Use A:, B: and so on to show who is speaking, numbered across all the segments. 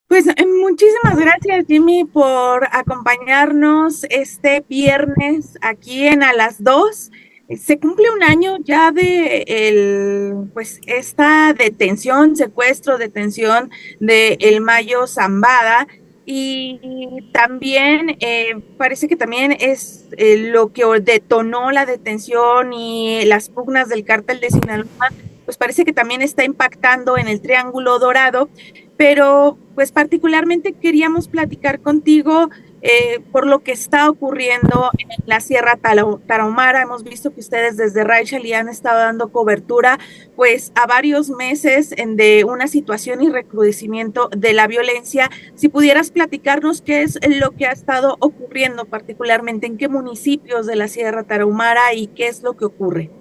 A: Pues muchísimas gracias, Jimmy, por acompañarnos este viernes aquí en A las 2. Se cumple un año ya de pues esta detención, secuestro, detención de el Mayo Zambada. Y también parece que también es lo que detonó la detención y las pugnas del cártel de Sinaloa, pues parece que también está impactando en el Triángulo Dorado, pero pues particularmente queríamos platicar contigo por lo que está ocurriendo en la Sierra Tarahumara. Hemos visto que ustedes desde Raichali han estado dando cobertura pues a varios meses de una situación y recrudecimiento de la violencia. Si pudieras platicarnos qué es lo que ha estado ocurriendo particularmente, en qué municipios de la Sierra Tarahumara y qué es lo que ocurre.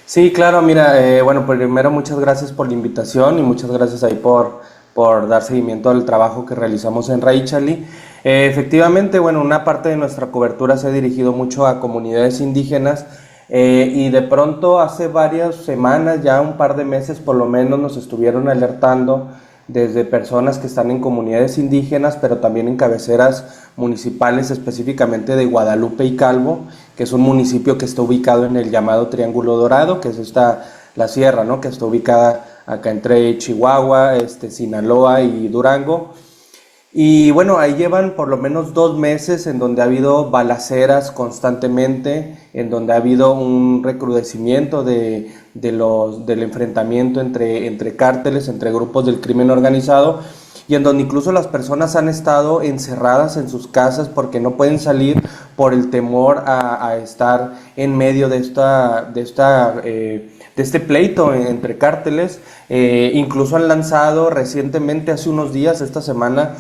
B: Sí, claro, mira, bueno, primero muchas gracias por la invitación y muchas gracias ahí por dar seguimiento al trabajo que realizamos en Raichali. Efectivamente, bueno, una parte de nuestra cobertura se ha dirigido mucho a comunidades indígenas y de pronto hace varias semanas, ya un par de meses por lo menos, nos estuvieron alertando desde personas que están en comunidades indígenas, pero también en cabeceras municipales, específicamente de Guadalupe y Calvo, que es un municipio que está ubicado en el llamado Triángulo Dorado, que es la sierra, ¿no? Que está ubicada acá entre Chihuahua, Sinaloa y Durango. Y bueno, ahí llevan por lo menos 2 meses en donde ha habido balaceras constantemente, en donde ha habido un recrudecimiento del enfrentamiento entre cárteles, entre grupos del crimen organizado, y en donde incluso las personas han estado encerradas en sus casas porque no pueden salir por el temor a estar en medio de este pleito entre cárteles. Incluso han lanzado recientemente, hace unos días, esta semana,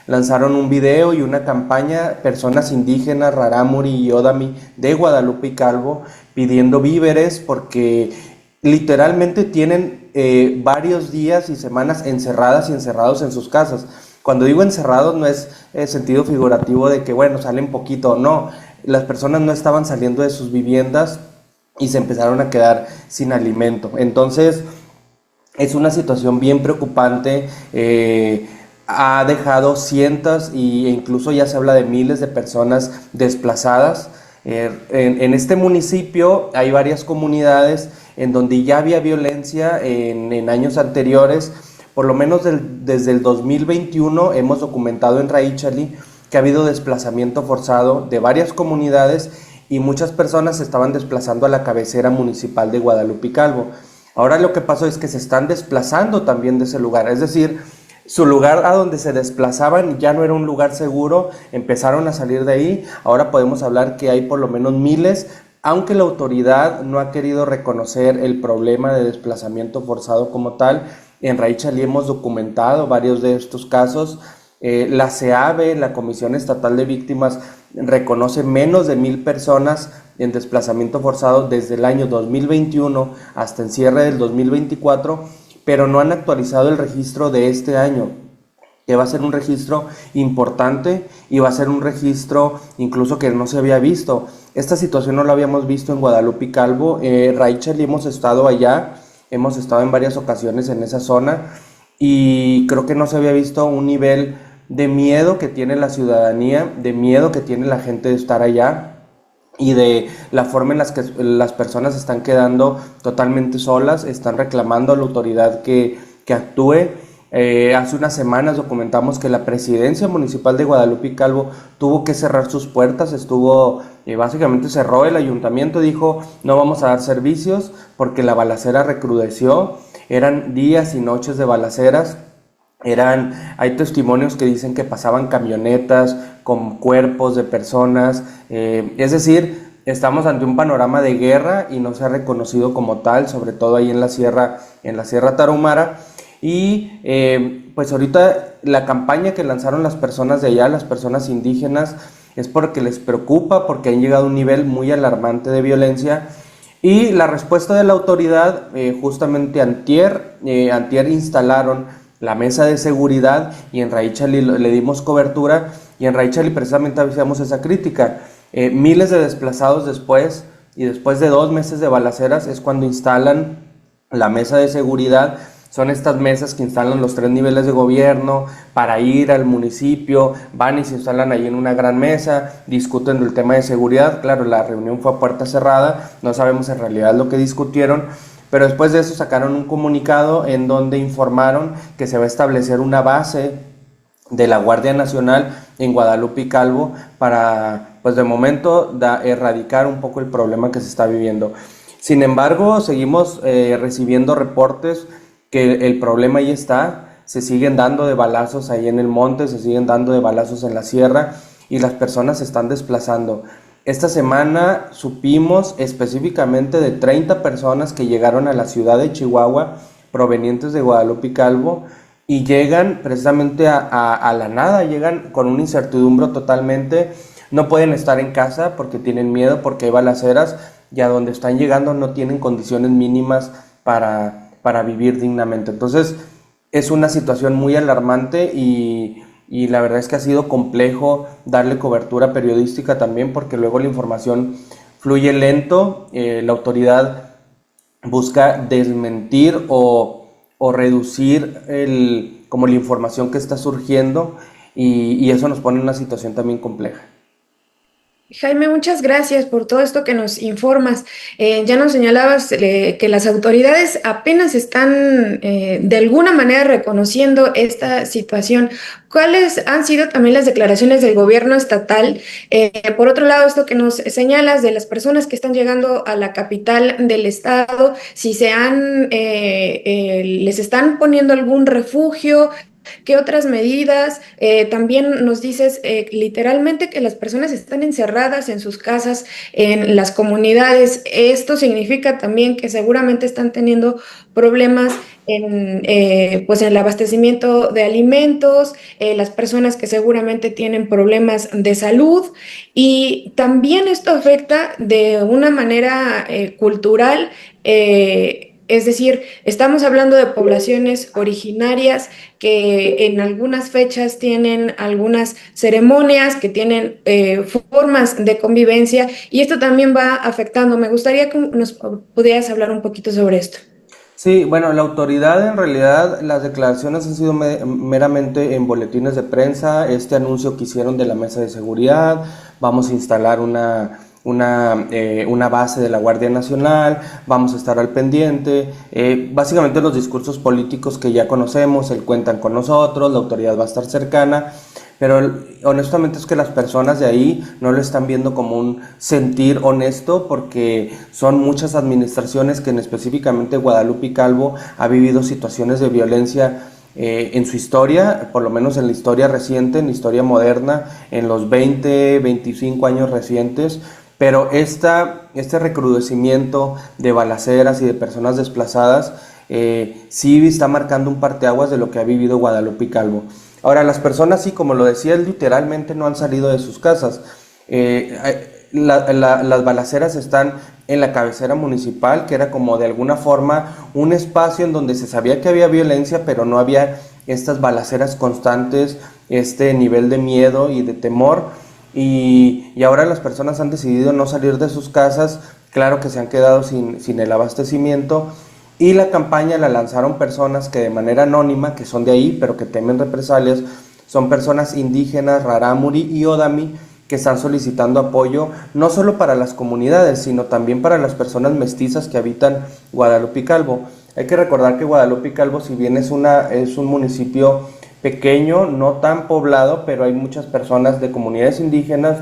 B: lanzaron un video y una campaña, personas indígenas, Rarámuri y Odami de Guadalupe y Calvo, pidiendo víveres porque literalmente tienen varios días y semanas encerradas y encerrados en sus casas. Cuando digo encerrados no es sentido figurativo de que, bueno, salen poquito, no. Las personas no estaban saliendo de sus viviendas y se empezaron a quedar sin alimento. Entonces, es una situación bien preocupante. Ha dejado cientos e incluso ya se habla de miles de personas desplazadas. En este municipio hay varias comunidades en donde ya había violencia en años anteriores. Por lo menos desde el 2021 hemos documentado en Raichali que ha habido desplazamiento forzado de varias comunidades y muchas personas se estaban desplazando a la cabecera municipal de Guadalupe y Calvo. Ahora lo que pasó es que se están desplazando también de ese lugar, es decir, su lugar a donde se desplazaban ya no era un lugar seguro, empezaron a salir de ahí. Ahora podemos hablar que hay por lo menos miles, aunque la autoridad no ha querido reconocer el problema de desplazamiento forzado como tal. En Raichali hemos documentado varios de estos casos. La CEAVE, la Comisión Estatal de Víctimas, reconoce menos de 1,000 personas en desplazamiento forzado desde el año 2021 hasta el cierre del 2024, pero no han actualizado el registro de este año, que va a ser un registro importante y va a ser un registro incluso que no se había visto. Esta situación no la habíamos visto en Guadalupe y Calvo. Raichel, y hemos estado allá, hemos estado en varias ocasiones en esa zona y creo que no se había visto un nivel de miedo que tiene la ciudadanía, de miedo que tiene la gente de estar allá y de la forma en la que las personas están quedando totalmente solas, están reclamando a la autoridad que actúe. Hace unas semanas documentamos que la presidencia municipal de Guadalupe y Calvo tuvo que cerrar sus puertas, básicamente cerró el ayuntamiento, dijo no vamos a dar servicios porque la balacera recrudeció, eran días y noches de balaceras. Hay testimonios que dicen que pasaban camionetas con cuerpos de personas, es decir, estamos ante un panorama de guerra y no se ha reconocido como tal, sobre todo ahí en la Sierra Tarahumara. Y pues ahorita la campaña que lanzaron las personas de allá, las personas indígenas, es porque les preocupa, porque han llegado a un nivel muy alarmante de violencia. Y la respuesta de la autoridad, justamente antier instalaron la mesa de seguridad y en Raichali le dimos cobertura y en Raichali precisamente hacíamos esa crítica. Miles de desplazados después y después de 2 meses de balaceras es cuando instalan la mesa de seguridad Son estas mesas que instalan los 3 niveles de gobierno para ir al municipio, van y se instalan ahí en una gran mesa, discuten del tema de seguridad. Claro, la reunión fue a puerta cerrada, no sabemos en realidad lo que discutieron, pero después de eso sacaron un comunicado en donde informaron que se va a establecer una base de la Guardia Nacional en Guadalupe y Calvo para, pues de momento, erradicar un poco el problema que se está viviendo. Sin embargo, seguimos recibiendo reportes que el problema ahí está, se siguen dando de balazos ahí en el monte, se siguen dando de balazos en la sierra y las personas se están desplazando. Esta semana supimos específicamente de 30 personas que llegaron a la ciudad de Chihuahua provenientes de Guadalupe y Calvo y llegan precisamente a la nada, llegan con una incertidumbre totalmente, no pueden estar en casa porque tienen miedo, porque hay balaceras y a donde están llegando no tienen condiciones mínimas para vivir dignamente. Entonces es una situación muy alarmante y la verdad es que ha sido complejo darle cobertura periodística también porque luego la información fluye lento, la autoridad busca desmentir o reducir como la información que está surgiendo y eso nos pone en una situación también compleja.
C: Jaime, muchas gracias por todo esto que nos informas. Ya nos señalabas que las autoridades apenas están de alguna manera reconociendo esta situación. ¿Cuáles han sido también las declaraciones del gobierno estatal? Por otro lado, esto que nos señalas de las personas que están llegando a la capital del estado, si les están poniendo algún refugio. ¿Qué otras medidas? También nos dices literalmente que las personas están encerradas en sus casas, en las comunidades. Esto significa también que seguramente están teniendo problemas pues en el abastecimiento de alimentos, las personas que seguramente tienen problemas de salud y también esto afecta de una manera cultural. Es decir, estamos hablando de poblaciones originarias que en algunas fechas tienen algunas ceremonias, que tienen formas de convivencia y esto también va afectando. Me gustaría que nos pudieras hablar un poquito sobre esto.
B: Sí, bueno, la autoridad en realidad, las declaraciones han sido meramente en boletines de prensa, este anuncio que hicieron de la mesa de seguridad, vamos a instalar una base de la Guardia Nacional, vamos a estar al pendiente, básicamente los discursos políticos que ya conocemos, el cuentan con nosotros, la autoridad va a estar cercana, pero honestamente es que las personas de ahí no lo están viendo como un sentir honesto porque son muchas administraciones que en específicamente Guadalupe y Calvo ha vivido situaciones de violencia en su historia, por lo menos en la historia reciente, en la historia moderna, en los 20, 25 años recientes, pero este recrudecimiento de balaceras y de personas desplazadas sí está marcando un parteaguas de lo que ha vivido Guadalupe y Calvo. Ahora, las personas, sí, como lo decía, literalmente no han salido de sus casas. Las balaceras están en la cabecera municipal, que era como de alguna forma un espacio en donde se sabía que había violencia, pero no había estas balaceras constantes, este nivel de miedo y de temor. Y ahora las personas han decidido no salir de sus casas, claro que se han quedado sin el abastecimiento. Y la campaña la lanzaron personas que de manera anónima, que son de ahí, pero que temen represalias, son personas indígenas, Rarámuri y Ódami, que están solicitando apoyo no solo para las comunidades, sino también para las personas mestizas que habitan Guadalupe y Calvo. Hay que recordar que Guadalupe y Calvo, si bien es un municipio pequeño, no tan poblado, pero hay muchas personas de comunidades indígenas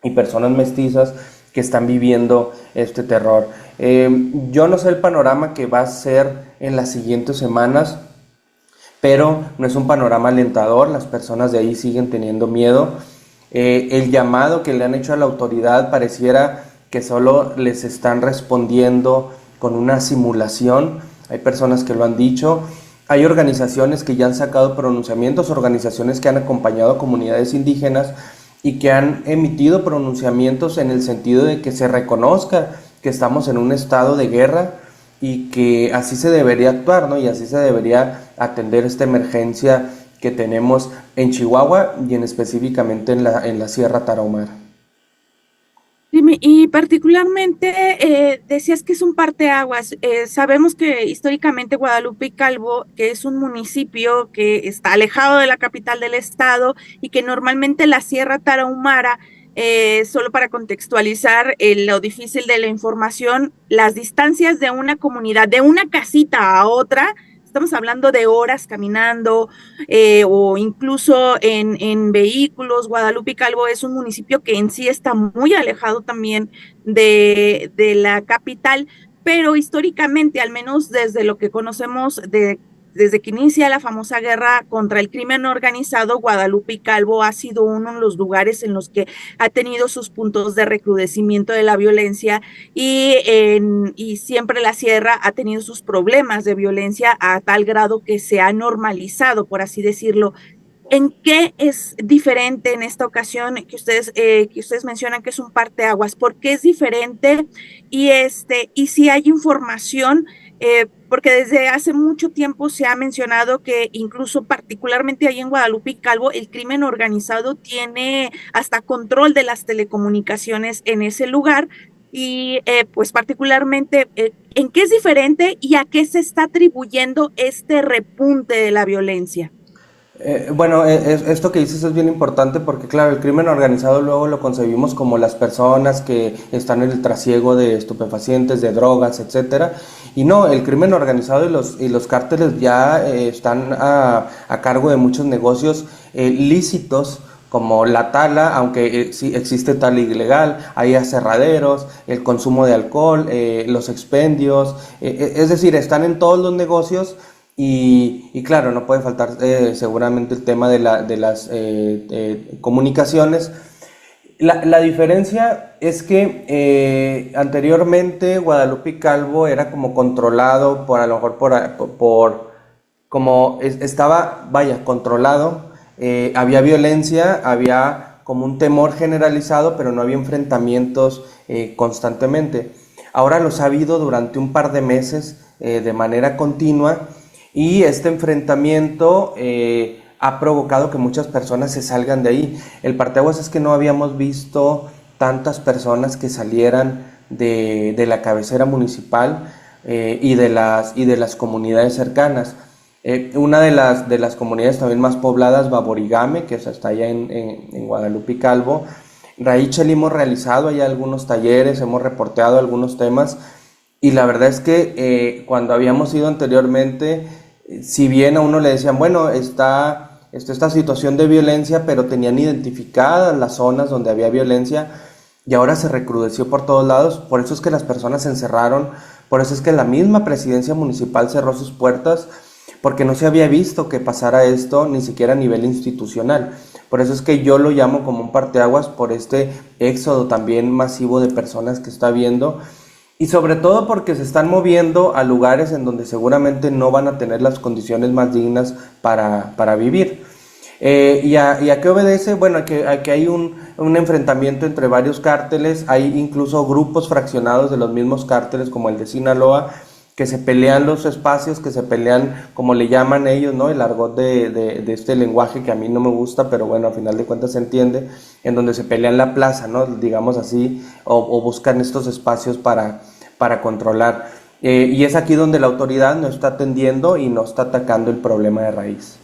B: y personas mestizas que están viviendo este terror. Yo no sé el panorama que va a ser en las siguientes semanas, pero no es un panorama alentador, las personas de ahí siguen teniendo miedo. El llamado que le han hecho a la autoridad pareciera que solo les están respondiendo con una simulación, hay personas que lo han dicho, hay organizaciones que ya han sacado pronunciamientos, organizaciones que han acompañado a comunidades indígenas y que han emitido pronunciamientos en el sentido de que se reconozca que estamos en un estado de guerra y que así se debería actuar, ¿no? Y así se debería atender esta emergencia que tenemos en Chihuahua y específicamente en la Sierra Tarahumara.
A: Sí, Y particularmente decías que es un parteaguas. Sabemos que históricamente Guadalupe y Calvo, que es un municipio que está alejado de la capital del estado y que normalmente la Sierra Tarahumara, solo para contextualizar lo difícil de la información, las distancias de una comunidad, de una casita a otra, estamos hablando de horas caminando o incluso en vehículos. Guadalupe y Calvo es un municipio que en sí está muy alejado también de la capital, pero históricamente, al menos desde lo que conocemos desde que inicia la famosa guerra contra el crimen organizado, Guadalupe y Calvo ha sido uno de los lugares en los que ha tenido sus puntos de recrudecimiento de la violencia y siempre la Sierra ha tenido sus problemas de violencia a tal grado que se ha normalizado, por así decirlo. ¿En qué es diferente en esta ocasión que ustedes mencionan que es un parteaguas? ¿Por qué es diferente? Y si hay información, porque desde hace mucho tiempo se ha mencionado que incluso particularmente ahí en Guadalupe y Calvo, el crimen organizado tiene hasta control de las telecomunicaciones en ese lugar. Pues particularmente, ¿en qué es diferente y a qué se está atribuyendo este repunte de la violencia?
B: Bueno, esto que dices es bien importante porque, claro, el crimen organizado luego lo concebimos como las personas que están en el trasiego de estupefacientes, de drogas, etcétera. Y no, el crimen organizado y los cárteles ya están a cargo de muchos negocios lícitos, como la tala, aunque sí existe tala ilegal, hay aserraderos, el consumo de alcohol, los expendios, es decir, están en todos los negocios. Y claro, no puede faltar seguramente el tema de las comunicaciones. La diferencia es que anteriormente Guadalupe y Calvo era como controlado por a lo mejor como estaba, vaya, controlado, había violencia, había como un temor generalizado, pero no había enfrentamientos constantemente. Ahora los ha habido durante un par de meses de manera continua. Y este enfrentamiento ha provocado que muchas personas se salgan de ahí. El parteaguas es que no habíamos visto tantas personas que salieran de la cabecera municipal y de las comunidades cercanas. Una de las comunidades también más pobladas, Baborigame, que está allá en Guadalupe y Calvo. Raichel hemos realizado allá algunos talleres, hemos reporteado algunos temas. Y la verdad es que cuando habíamos ido anteriormente, si bien a uno le decían, bueno, está esta situación de violencia, pero tenían identificadas las zonas donde había violencia y ahora se recrudeció por todos lados. Por eso es que las personas se encerraron, por eso es que la misma presidencia municipal cerró sus puertas, porque no se había visto que pasara esto ni siquiera a nivel institucional. Por eso es que yo lo llamo como un parteaguas por este éxodo también masivo de personas que está habiendo. Y sobre todo porque se están moviendo a lugares en donde seguramente no van a tener las condiciones más dignas para vivir. ¿Y a qué obedece? Bueno, a que hay un enfrentamiento entre varios cárteles, hay incluso grupos fraccionados de los mismos cárteles como el de Sinaloa, que se pelean los espacios, que se pelean, como le llaman ellos, ¿no? El argot de este lenguaje que a mí no me gusta, pero bueno, a final de cuentas se entiende, en donde se pelean la plaza, ¿no? Digamos así, o buscan estos espacios para controlar. Y es aquí donde la autoridad no está atendiendo y no está atacando el problema de raíz.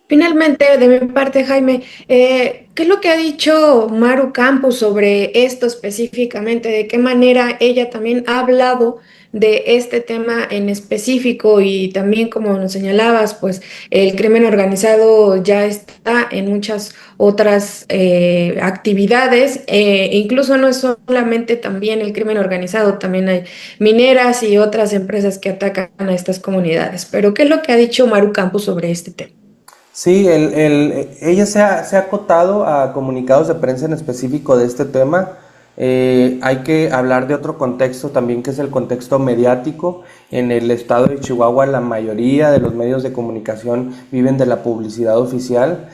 C: Finalmente, de mi parte, Jaime, ¿qué es lo que ha dicho Maru Campos sobre esto específicamente? ¿De qué manera ella también ha hablado de este tema en específico? Y también, como nos señalabas, pues el crimen organizado ya está en muchas otras actividades. Incluso no es solamente también el crimen organizado, también hay mineras y otras empresas que atacan a estas comunidades. Pero, ¿qué es lo que ha dicho Maru Campos sobre este tema?
B: Sí, ella se ha acotado a comunicados de prensa en específico de este tema. Hay que hablar de otro contexto también, que es el contexto mediático. En el estado de Chihuahua la mayoría de los medios de comunicación viven de la publicidad oficial.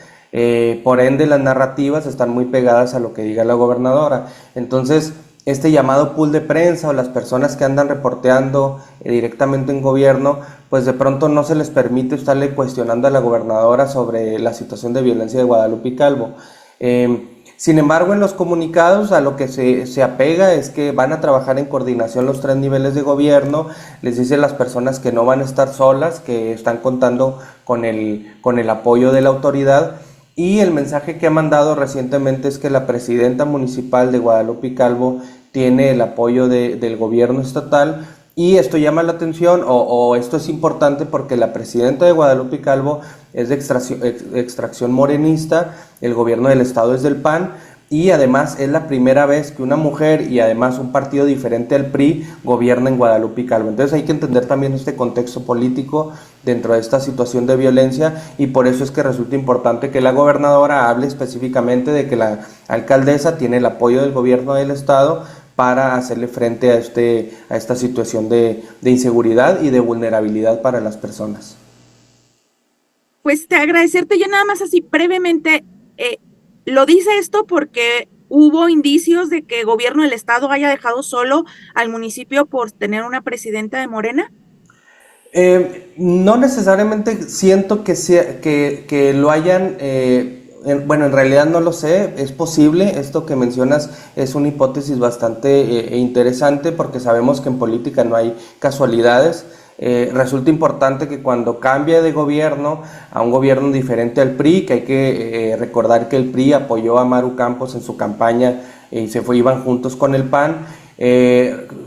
B: Por ende, las narrativas están muy pegadas a lo que diga la gobernadora. Entonces, este llamado pool de prensa o las personas que andan reporteando directamente en gobierno, pues de pronto no se les permite estarle cuestionando a la gobernadora sobre la situación de violencia de Guadalupe y Calvo. Sin embargo, en los comunicados a lo que se apega es que van a trabajar en coordinación los tres niveles de gobierno, les dicen las personas que no van a estar solas, que están contando con el apoyo de la autoridad. Y el mensaje que ha mandado recientemente es que la presidenta municipal de Guadalupe y Calvo tiene el apoyo del gobierno estatal, y esto llama la atención o esto es importante porque la presidenta de Guadalupe y Calvo es de extracción morenista, el gobierno del estado es del PAN, y además es la primera vez que una mujer y además un partido diferente al PRI gobierna en Guadalupe y Calvo. Entonces hay que entender también este contexto político dentro de esta situación de violencia, y por eso es que resulta importante que la gobernadora hable específicamente de que la alcaldesa tiene el apoyo del gobierno del estado para hacerle frente a esta situación de inseguridad y de vulnerabilidad para las personas.
A: Pues te agradecerte, yo nada más así brevemente, eh, lo dice esto porque hubo indicios de que el gobierno del estado haya dejado solo al municipio por tener una presidenta de Morena.
B: No necesariamente siento que lo hayan, bueno, en realidad no lo sé, es posible, esto que mencionas es una hipótesis bastante interesante porque sabemos que en política no hay casualidades. Resulta importante que cuando cambia de gobierno a un gobierno diferente al PRI, que hay que recordar que el PRI apoyó a Maru Campos en su campaña y iban juntos con el PAN.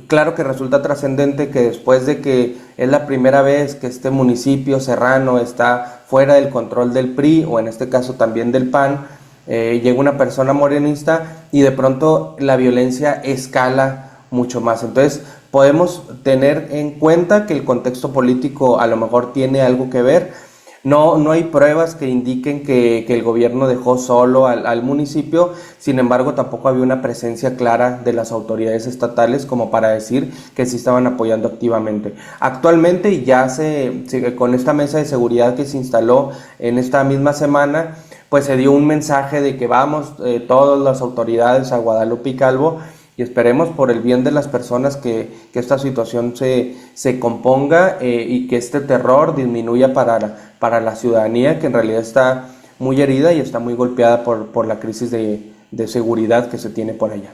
B: Claro que resulta trascendente que después de que es la primera vez que este municipio serrano está fuera del control del PRI, o en este caso también del PAN, llega una persona morenista y de pronto la violencia escala mucho más. Entonces podemos tener en cuenta que el contexto político a lo mejor tiene algo que ver. No hay pruebas que indiquen que el gobierno dejó solo al municipio, sin embargo tampoco había una presencia clara de las autoridades estatales como para decir que sí estaban apoyando activamente. Actualmente ya con esta mesa de seguridad que se instaló en esta misma semana, pues se dio un mensaje de que vamos todas las autoridades a Guadalupe y Calvo, y esperemos por el bien de las personas que esta situación se componga, y que este terror disminuya para la ciudadanía, que en realidad está muy herida y está muy golpeada por la crisis de seguridad que se tiene por allá.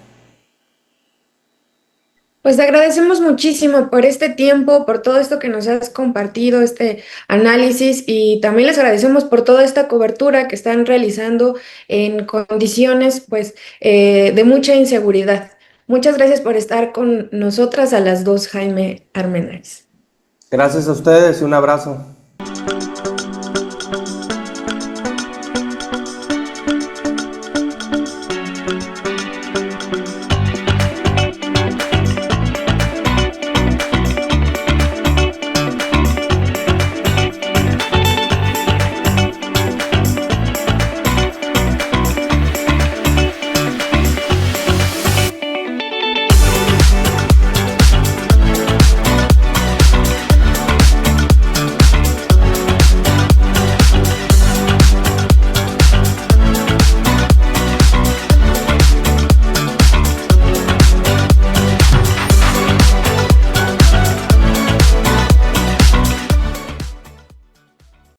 C: Pues te agradecemos muchísimo por este tiempo, por todo esto que nos has compartido, este análisis, y también les agradecemos por toda esta cobertura que están realizando en condiciones pues de mucha inseguridad. Muchas gracias por estar con nosotras a las dos, Jaime Armendáriz.
B: Gracias a ustedes y un abrazo.